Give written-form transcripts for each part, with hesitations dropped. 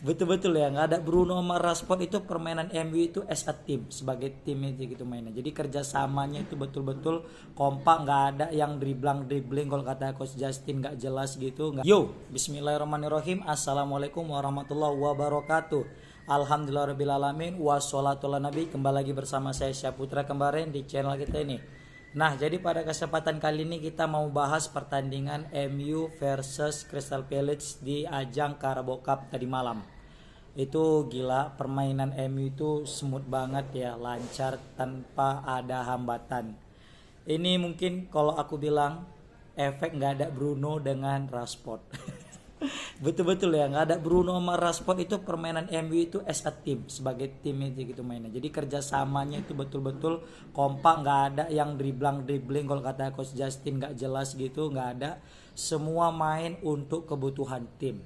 Betul-betul ya, nggak ada Bruno sama Rashford itu permainan MU itu as a team, sebagai tim aja gitu mainnya. Jadi kerjasamanya itu betul-betul kompak, nggak ada yang dribbling kalau kata Coach Justin nggak jelas gitu. Nggak. Yo, Bismillahirrahmanirrahim. Assalamualaikum warahmatullahi wabarakatuh. Alhamdulillahirobbilalamin. Wassalatu ala nabi. Kembali lagi bersama saya Syaputra kemarin di channel kita ini. Nah, jadi pada kesempatan kali ini kita mau bahas pertandingan MU versus Crystal Palace di ajang Carabao Cup tadi malam. Itu gila, permainan MU itu smooth banget ya, lancar tanpa ada hambatan. Ini mungkin kalau aku bilang efek nggak ada Bruno dengan Rashford. Betul-betul ya, nggak ada Bruno sama Rashford itu permainan MU itu as a team, sebagai tim aja gitu mainnya. Jadi kerjasamanya itu betul-betul kompak, nggak ada yang dribbling kalau kata Coach Justin nggak jelas gitu, nggak ada. Semua main untuk kebutuhan tim.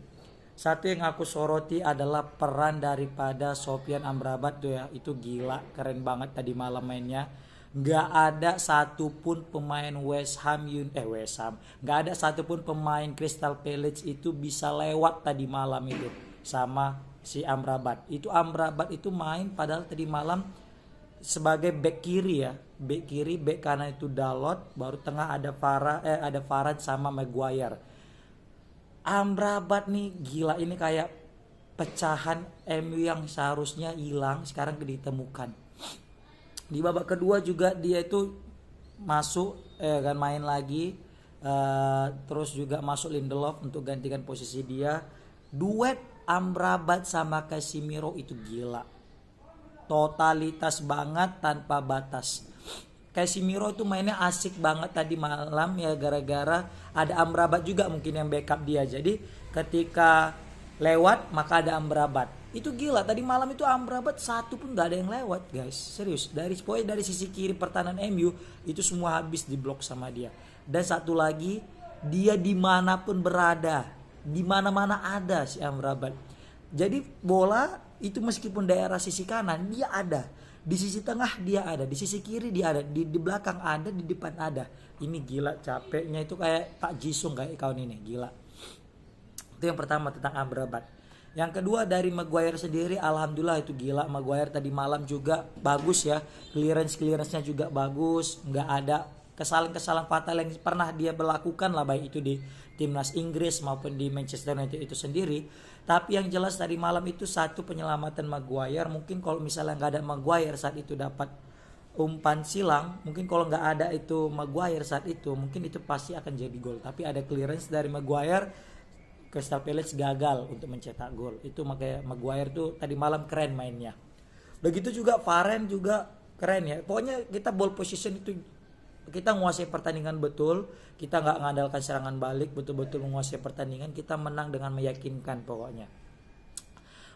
Satu yang aku soroti adalah peran daripada Sofyan Amrabat tuh ya, itu gila, keren banget tadi malam mainnya. Nggak ada satupun pemain West Ham, nggak ada satupun pemain Crystal Palace itu bisa lewat tadi malam itu sama si Amrabat. Itu Amrabat itu main padahal tadi malam sebagai back kiri ya, back kiri, back kanan itu Dalot, baru tengah ada Varane sama Maguire. Amrabat nih gila, ini kayak pecahan MU yang seharusnya hilang sekarang ditemukan. Di babak kedua juga dia itu masuk kan main lagi, terus juga masuk Lindelof untuk gantikan posisi dia. Duet Amrabat sama Casemiro itu gila, totalitas banget tanpa batas. Casemiro itu mainnya asik banget tadi malam ya, gara-gara ada Amrabat juga mungkin yang backup dia. Jadi ketika lewat maka ada Amrabat. Itu gila, tadi malam itu Amrabat satu pun gak ada yang lewat guys. Serius, dari sisi kiri pertahanan MU itu semua habis diblok sama dia. Dan satu lagi, dia dimanapun berada, dimana-mana ada si Amrabat. Jadi bola itu meskipun daerah sisi kanan dia ada, di sisi tengah dia ada, di sisi kiri dia ada, di belakang ada, di depan ada. Ini gila, capeknya itu kayak Pak Jisung kayak kawan ini, gila. Itu yang pertama tentang Amrabat. Yang kedua dari Maguire sendiri, alhamdulillah itu gila. Maguire tadi malam juga bagus ya, clearance-nya juga bagus, nggak ada kesalahan-kesalahan fatal yang pernah dia melakukan lah, baik itu di timnas Inggris maupun di Manchester United itu sendiri. Tapi yang jelas tadi malam itu satu penyelamatan Maguire. Mungkin kalau misalnya nggak ada Maguire saat itu dapat umpan silang, mungkin kalau nggak ada itu Maguire saat itu, mungkin itu pasti akan jadi gol. Tapi ada clearance dari Maguire, Crystal Palace gagal untuk mencetak gol. Itu makanya Maguire tuh tadi malam keren mainnya. Begitu juga Varane juga keren ya. Pokoknya kita ball position itu kita menguasai pertandingan betul. Kita nggak mengandalkan serangan balik, betul-betul menguasai pertandingan. Kita menang dengan meyakinkan pokoknya.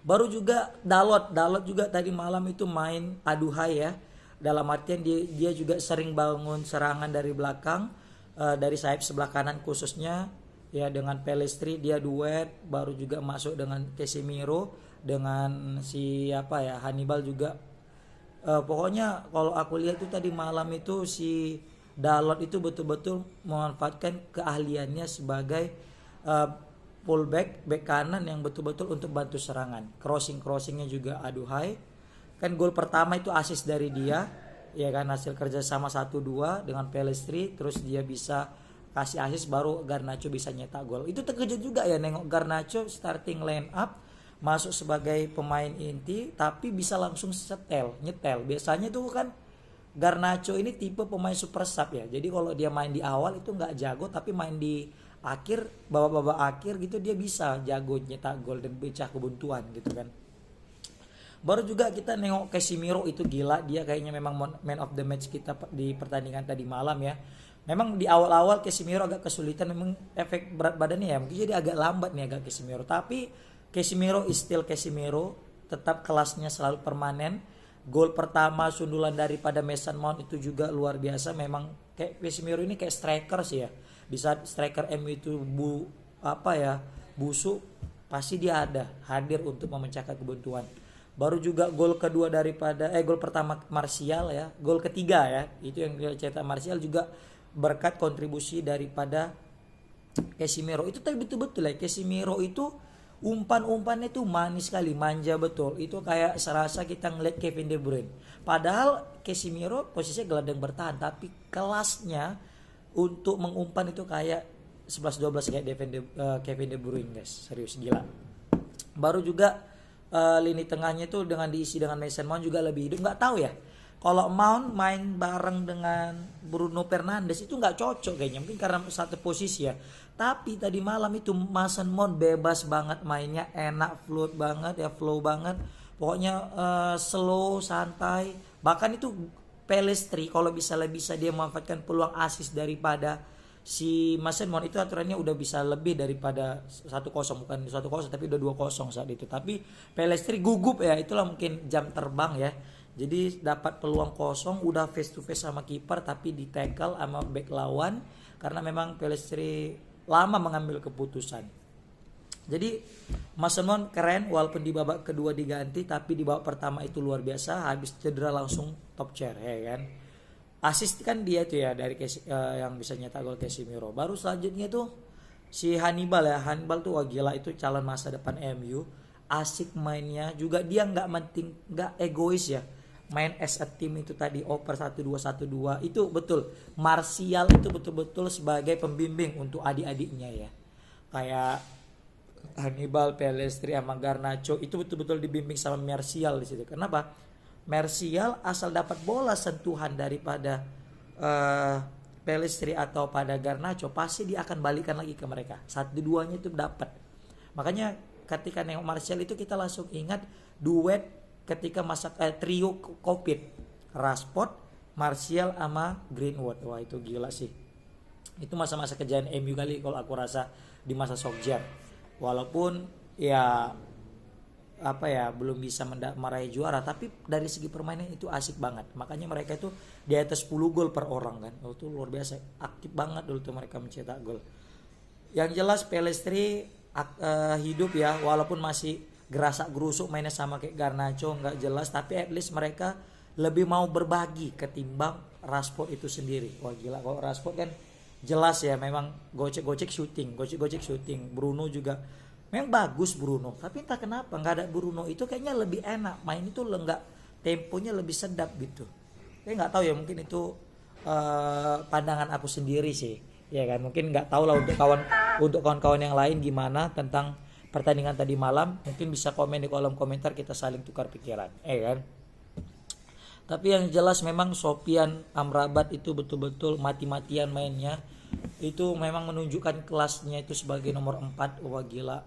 Baru juga Dalot juga tadi malam itu main aduhai ya. Dalam artian dia juga sering bangun serangan dari belakang, dari sayap sebelah kanan khususnya. Ya, dengan Pelestri dia duet, baru juga masuk dengan Casemiro, dengan siapa ya, Hannibal juga. Pokoknya kalau aku lihat itu tadi malam itu si Dalot itu betul-betul memanfaatkan keahliannya sebagai fullback, back kanan yang betul-betul untuk bantu serangan. Crossingnya juga aduhai. Kan gol pertama itu assist dari dia, ya kan, hasil kerja sama 1-2 dengan Pelestri, terus dia bisa kasih assist, baru Garnacho bisa nyetak gol. Itu terkejut juga ya nengok Garnacho starting line up masuk sebagai pemain inti tapi bisa langsung nyetel. Biasanya tuh kan Garnacho ini tipe pemain super sub ya. Jadi kalau dia main di awal itu nggak jago, tapi main di akhir, babak-babak akhir gitu dia bisa jago nyetak gol dan pecah kebuntuan gitu kan. Baru juga kita nengok Casemiro itu gila, dia kayaknya memang man of the match kita di pertandingan tadi malam ya. Memang di awal-awal Casemiro agak kesulitan, memang efek berat badannya ya, mungkin jadi agak lambat nih agak Casemiro. Tapi Casemiro is still Casemiro, tetap kelasnya selalu permanen. Gol pertama sundulan daripada Mason Mount itu juga luar biasa. Memang kayak Casemiro ini kayak striker sih ya. Di saat striker MU itu busuk, pasti dia hadir untuk memecahkan kebuntuan. Baru juga gol kedua daripada gol pertama Martial ya, gol ketiga ya, itu yang dicetak Martial juga berkat kontribusi daripada Casemiro. Itu tadi betul-betul ya, Casemiro itu Umpan-umpannya tuh manis sekali, manja betul. Itu kayak serasa kita ngeliat Kevin De Bruyne. Padahal Casemiro posisinya gelandang bertahan, tapi kelasnya untuk mengumpan itu kayak 11-12 kayak Kevin De Bruyne guys. Serius gila. Baru juga lini tengahnya itu dengan diisi dengan Mason Mount juga lebih hidup. Nggak tahu ya, kalau Mount main bareng dengan Bruno Fernandes itu nggak cocok kayaknya, mungkin karena satu posisi ya. Tapi tadi malam itu Mason Mount bebas banget mainnya, enak, fluid banget ya, flow banget. Pokoknya slow, santai. Bahkan itu Pelestri kalau bisa dia memanfaatkan peluang assist daripada si Mason Mount itu aturannya udah bisa lebih daripada 1-0, bukan 1-0 tapi udah 2-0 saat itu. Tapi Pelestri gugup ya, itulah mungkin jam terbang ya. Jadi dapat peluang kosong, udah face to face sama kiper tapi di tackle sama back lawan karena memang Pelestri lama mengambil keputusan. Jadi Mason Mount keren walaupun di babak kedua diganti, tapi di babak pertama itu luar biasa, habis cedera langsung top chair ya kan. Assist kan dia tuh ya dari yang bisa nyetak gol Casemiro. Baru selanjutnya tuh si Hannibal ya. Hannibal tuh wah gila, itu calon masa depan MU. Asik mainnya, juga dia nggak egois ya. Main as a team itu tadi, oper 1-2-1-2 itu betul. Martial itu betul-betul sebagai pembimbing untuk adik-adiknya ya. Kayak Hannibal, Pelestri sama Garnacho itu betul-betul dibimbing sama Martial di situ. Kenapa? Martial asal dapat bola sentuhan daripada Pelestri atau pada Garnacho, pasti dia akan balikan lagi ke mereka. Satu-duanya itu dapat. Makanya ketika nengok Martial itu kita langsung ingat duet ketika trio Covid, Rashford, Martial sama Greenwood. Wah itu gila sih. Itu masa-masa kejayaan MU kali kalau aku rasa di masa Solskjaer. Walaupun ya belum bisa meraih juara, tapi dari segi permainan itu asik banget. Makanya mereka itu di atas 10 gol per orang kan. Itu luar biasa, aktif banget dulu tuh mereka mencetak gol. Yang jelas Pelestri hidup ya, walaupun masih gerasak gerusuk mainnya sama kayak Garnacho, nggak jelas, tapi at least mereka lebih mau berbagi ketimbang Rashford itu sendiri. Wah gila, kalau Rashford kan jelas ya memang gocek-gocek shooting. Bruno juga memang bagus Bruno, tapi entah kenapa nggak ada Bruno itu kayaknya lebih enak main, itu enggak, temponya lebih sedap gitu. Saya nggak tahu ya, mungkin itu pandangan aku sendiri sih ya kan. Mungkin nggak tahu lah untuk kawan-kawan yang lain gimana tentang pertandingan tadi malam. Mungkin bisa komen di kolom komentar, kita saling tukar pikiran kan. Tapi yang jelas memang Sofyan Amrabat itu betul-betul mati-matian mainnya. Itu memang menunjukkan kelasnya itu sebagai nomor 4. Wah gila.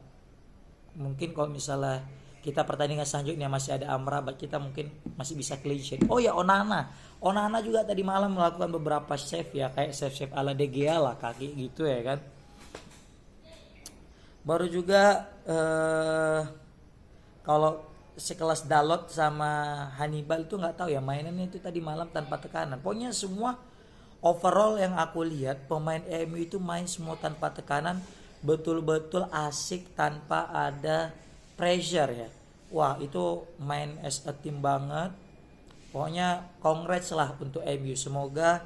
Mungkin kalau misalnya kita pertandingan selanjutnya masih ada Amrabat, kita mungkin masih bisa clean sheet. Oh ya, Onana juga tadi malam melakukan beberapa save ya, kayak save ala De Gea lah, kaki gitu ya kan. Baru juga kalau sekelas Dalot sama Hannibal itu nggak tahu ya, mainannya itu tadi malam tanpa tekanan. Pokoknya semua overall yang aku lihat pemain MU itu main semua tanpa tekanan, betul-betul asik tanpa ada pressure ya. Wah itu main as a team banget. Pokoknya congrats lah untuk MU. Semoga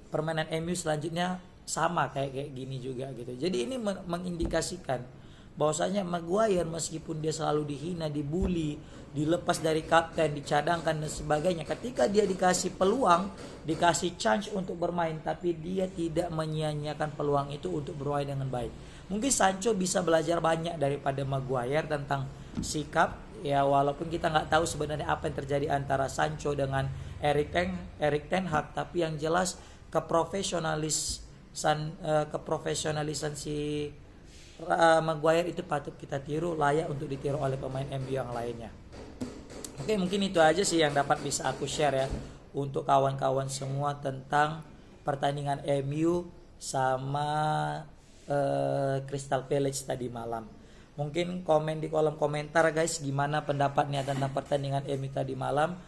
permainan MU selanjutnya sama kayak gini juga gitu. Jadi ini mengindikasikan bahwasanya Maguire meskipun dia selalu dihina, dibully, dilepas dari kapten, dicadangkan dan sebagainya, ketika dia dikasih peluang, dikasih chance untuk bermain, tapi dia tidak menyia-nyiakan peluang itu untuk bermain dengan baik. Mungkin Sancho bisa belajar banyak daripada Maguire tentang sikap ya, walaupun kita nggak tahu sebenarnya apa yang terjadi antara Sancho dengan Erik Ten Hag, tapi yang jelas keprofesionalisan si Maguire itu patut kita tiru, layak untuk ditiru oleh pemain MU yang lainnya. Oke, mungkin itu aja sih yang dapat bisa aku share ya untuk kawan-kawan semua tentang pertandingan MU sama Crystal Palace tadi malam. Mungkin komen di kolom komentar guys, gimana pendapatnya tentang pertandingan MU tadi malam.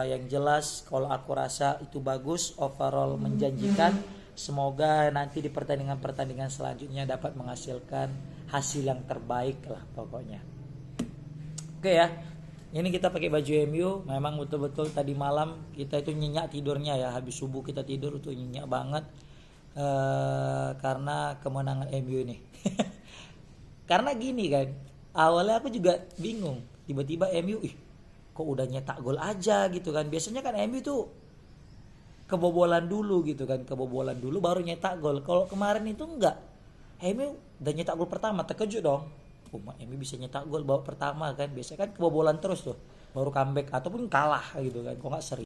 Yang jelas kalau aku rasa itu bagus, overall menjanjikan. Semoga nanti di pertandingan selanjutnya dapat menghasilkan hasil yang terbaik lah pokoknya. Oke ya, ini kita pakai baju MU. Memang betul-betul tadi malam kita itu nyenyak tidurnya ya. Habis subuh kita tidur tuh nyenyak banget karena kemenangan MU ini. Karena gini kan, awalnya aku juga bingung. Tiba-tiba MU, kok udah nyetak gol aja gitu kan. Biasanya kan MU tuh kebobolan dulu gitu kan, kebobolan dulu baru nyetak gol. Kalau kemarin itu enggak. MU udah nyetak gol pertama, terkejut dong. Oh, MU bisa nyetak gol babak pertama kan. Biasanya kan kebobolan terus tuh, baru comeback ataupun kalah gitu kan. Kok nggak seri.